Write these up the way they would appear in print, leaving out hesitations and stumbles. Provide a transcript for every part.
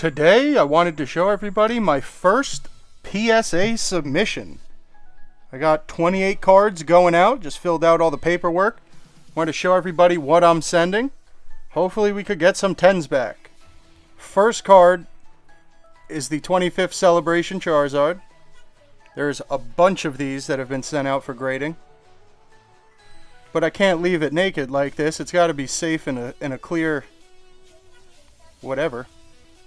Today, I wanted to show everybody my first PSA submission. I got 28 cards going out, just filled out all the paperwork. Wanted to show everybody what I'm sending. Hopefully we could get some 10s back. First card is the 25th Celebration Charizard. There's a bunch of these that have been sent out for grading. But I can't leave it naked like this. It's got to be safe in a clear whatever.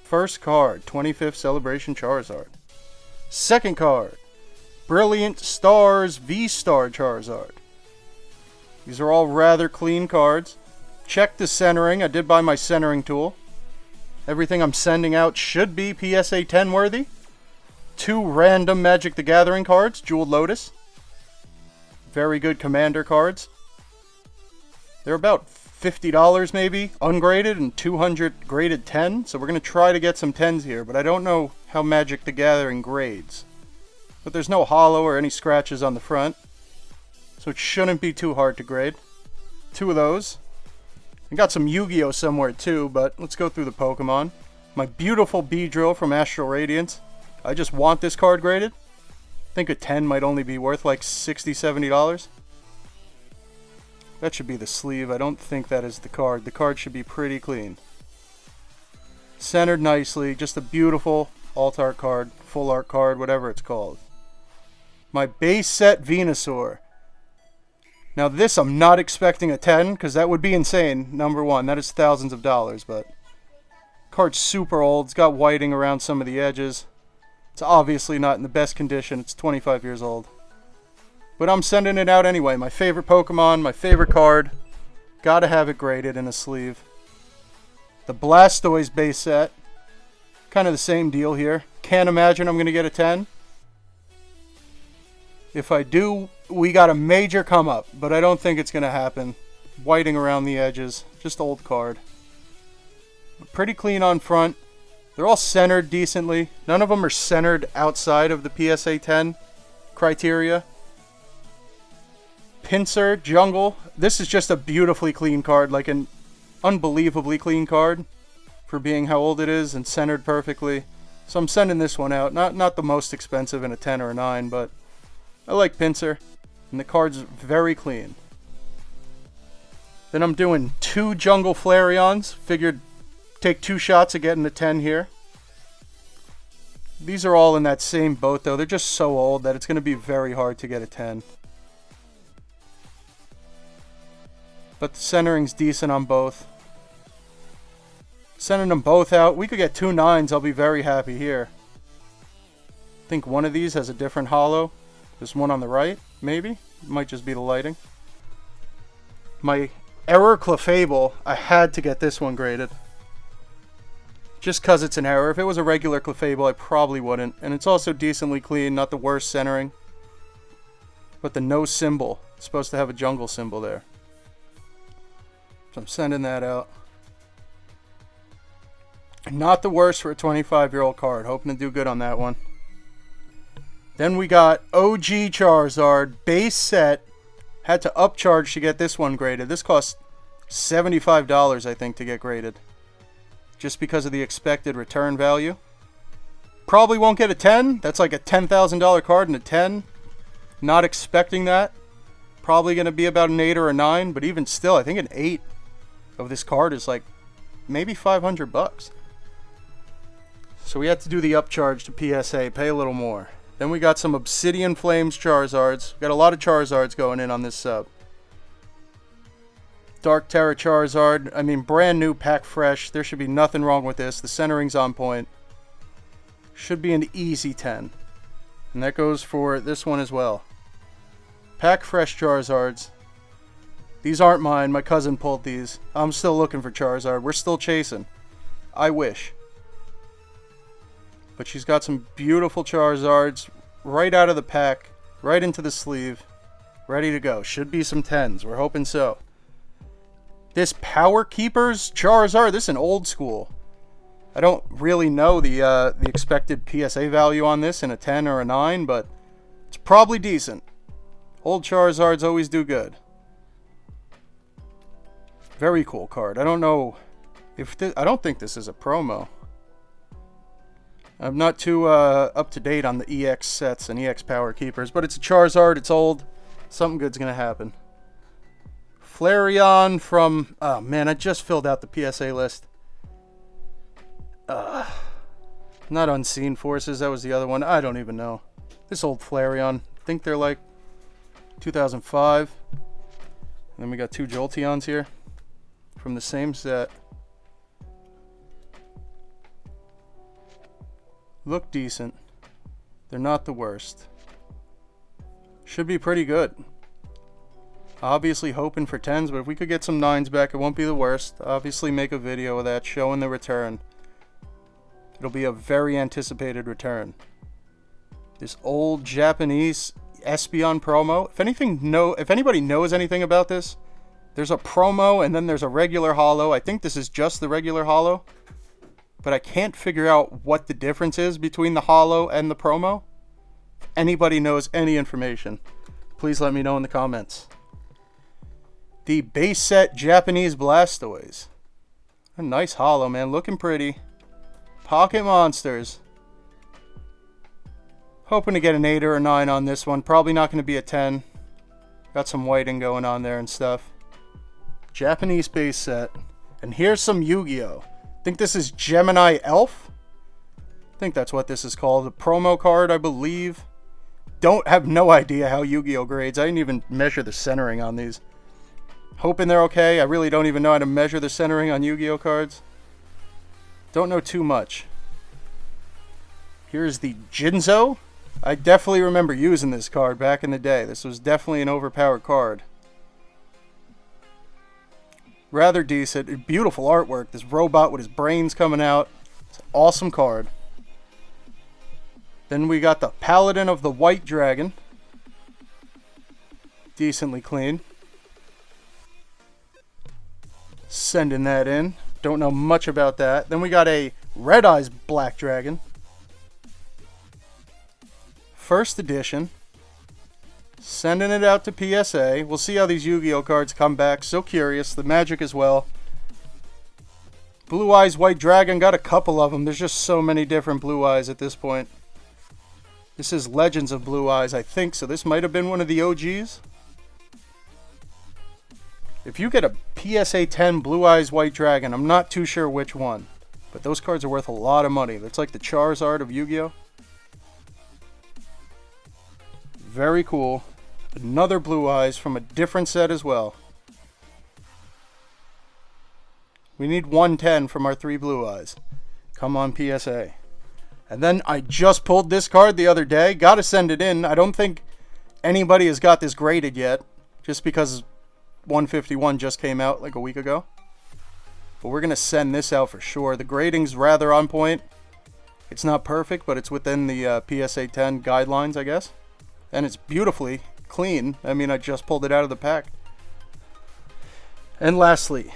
First card, 25th Celebration Charizard. Second card, Brilliant Stars V-Star Charizard. These are all rather clean cards. Check the centering. I did buy my centering tool. Everything I'm sending out should be PSA 10 worthy. 2 random Magic the Gathering cards, Jeweled Lotus. Very good Commander cards. They're about $50 maybe, ungraded, and 200 graded 10. So we're going to try to get some 10s here, but I don't know how Magic the Gathering grades. But there's no hollow or any scratches on the front, so it shouldn't be too hard to grade. 2 of those. I got some Yu-Gi-Oh somewhere too, but let's go through the Pokemon. My beautiful Beedrill from Astral Radiance. I just want this card graded. I think a 10 might only be worth like $60, $70. That should be the sleeve. I don't think that is the card. The card should be pretty clean. Centered nicely. Just a beautiful alt art card, full art card, whatever it's called. My base set Venusaur. Now this I'm not expecting a 10, because that would be insane. Number one, that is thousands of dollars, but card's super old. It's got whiting around some of the edges. It's obviously not in the best condition. It's 25 years old. But I'm sending it out anyway. My favorite Pokemon, my favorite card. Gotta have it graded in a sleeve. The Blastoise base set. Kind of the same deal here. Can't imagine I'm going to get a 10. If I do, we got a major come up. But I don't think it's going to happen. Whiting around the edges. Just old card. Pretty clean on front. They're all centered decently. None of them are centered outside of the PSA 10 criteria. Pinsir, Jungle. This is just a beautifully clean card, like an unbelievably clean card for being how old it is and centered perfectly. So I'm sending this one out. Not the most expensive in a 10 or a 9, but I like Pinsir, and the card's very clean. Then I'm doing 2 Jungle Flareons. Figured take 2 shots at getting a 10 here. These are all in that same boat, though. They're just so old that it's going to be very hard to get a 10. But the centering's decent on both. Sending them both out. We could get 2 9s. I'll be very happy here. I think one of these has a different hollow. This one on the right, maybe? It might just be the lighting. My Error Clefable, I had to get this one graded. Just because it's an error. If it was a regular Clefable, I probably wouldn't. And it's also decently clean, not the worst centering. But the no symbol. It's supposed to have a jungle symbol there. So I'm sending that out. Not the worst for a 25-year-old card. Hoping to do good on that one. Then we got OG Charizard. Base set. Had to upcharge to get this one graded. This cost $75, I think, to get graded. Just because of the expected return value. Probably won't get a 10. That's like a $10,000 card and a 10. Not expecting that. Probably going to be about an 8 or a 9. But even still, I think an 8 of this card is like maybe $500. So we had to do the upcharge to PSA. Pay a little more. Then we got some Obsidian Flames Charizards. We got a lot of Charizards going in on this sub. Dark Terra Charizard. I mean, brand new, pack fresh. There should be nothing wrong with this. The centering's on point. Should be an easy 10. And that goes for this one as well. Pack fresh Charizards. These aren't mine. My cousin pulled these. I'm still looking for Charizard. We're still chasing. I wish. But she's got some beautiful Charizards right out of the pack, right into the sleeve, ready to go. Should be some 10s. We're hoping so. This Power Keepers Charizard, this is an old school. I don't really know the expected PSA value on this in a 10 or a 9, but it's probably decent. Old Charizards always do good. Very cool card. I don't know if I don't think this is a promo. I'm not too up to date on the EX sets and EX power keepers, but it's a Charizard, it's old. Something good's gonna happen. Flareon from... Oh man, I just filled out the PSA list. Not Unseen Forces, that was the other one. I don't even know. This old Flareon. I think they're like 2005. And then we got 2 Jolteons here from the same set. Look decent. They're not the worst. Should be pretty good. Obviously hoping for 10s, but if we could get some 9s back, it won't be the worst. Obviously make a video of that showing the return. It'll be a very anticipated return. This old Japanese Espeon promo. If anybody knows anything about this, there's a promo and then there's a regular holo. I think this is just the regular holo, but I can't figure out what the difference is between the holo and the promo. If anybody knows any information, please let me know in the comments. The base set Japanese Blastoise. A nice holo, man. Looking pretty. Pocket Monsters. Hoping to get an 8 or a 9 on this one. Probably not going to be a 10. Got some whiting going on there and stuff. Japanese base set. And here's some Yu-Gi-Oh! I think this is Gemini Elf. I think that's what this is called. A promo card, I believe. Have no idea how Yu-Gi-Oh! Grades. I didn't even measure the centering on these. Hoping they're okay. I really don't even know how to measure the centering on Yu-Gi-Oh! Cards. Don't know too much. Here's the Jinzo. I definitely remember using this card back in the day. This was definitely an overpowered card. Rather decent. Beautiful artwork. This robot with his brains coming out. It's an awesome card. Then we got the Paladin of the White Dragon. Decently clean. Sending that in. Don't know much about that. Then we got a Red Eyes Black Dragon. First edition. Sending it out to PSA. We'll see how these Yu-Gi-Oh! Cards come back. So curious. The Magic as well. Blue Eyes White Dragon. Got a couple of them. There's just so many different Blue Eyes at this point. This is Legends of Blue Eyes, I think. So this might have been one of the OGs. If you get a PSA 10 Blue Eyes White Dragon, I'm not too sure which one. But those cards are worth a lot of money. That's like the Charizard of Yu-Gi-Oh! Very cool. Another Blue Eyes from a different set as well. We need 110 from our 3 Blue Eyes. Come on, PSA. And then I just pulled this card the other day. Gotta send it in. I don't think anybody has got this graded yet. Just because 151 just came out like a week ago. But we're going to send this out for sure. The grading's rather on point. It's not perfect, but it's within the PSA 10 guidelines, I guess. And it's beautifully clean. I mean, I just pulled it out of the pack. And lastly,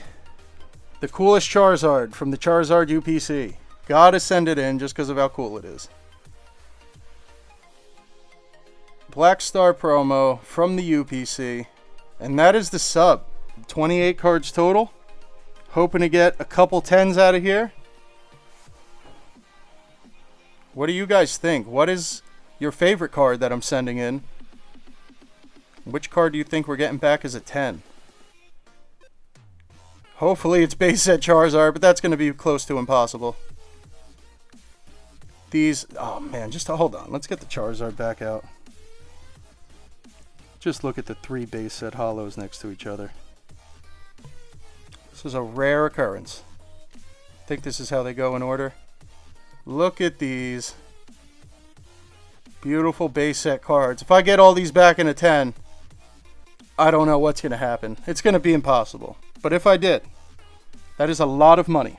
the coolest Charizard from the Charizard UPC. Gotta send it in just because of how cool it is. Black Star promo from the UPC. And that is the sub. 28 cards total. Hoping to get a couple 10s out of here. What do you guys think? What is your favorite card that I'm sending in? Which card do you think we're getting back as a 10? Hopefully it's base set Charizard, but that's going to be close to impossible. These... Oh man, just hold on. Let's get the Charizard back out. Just look at the 3 base set holos next to each other. This is a rare occurrence. I think this is how they go in order. Look at these. Beautiful base set cards. If I get all these back in a 10, I don't know what's going to happen. It's going to be impossible. But if I did, that is a lot of money.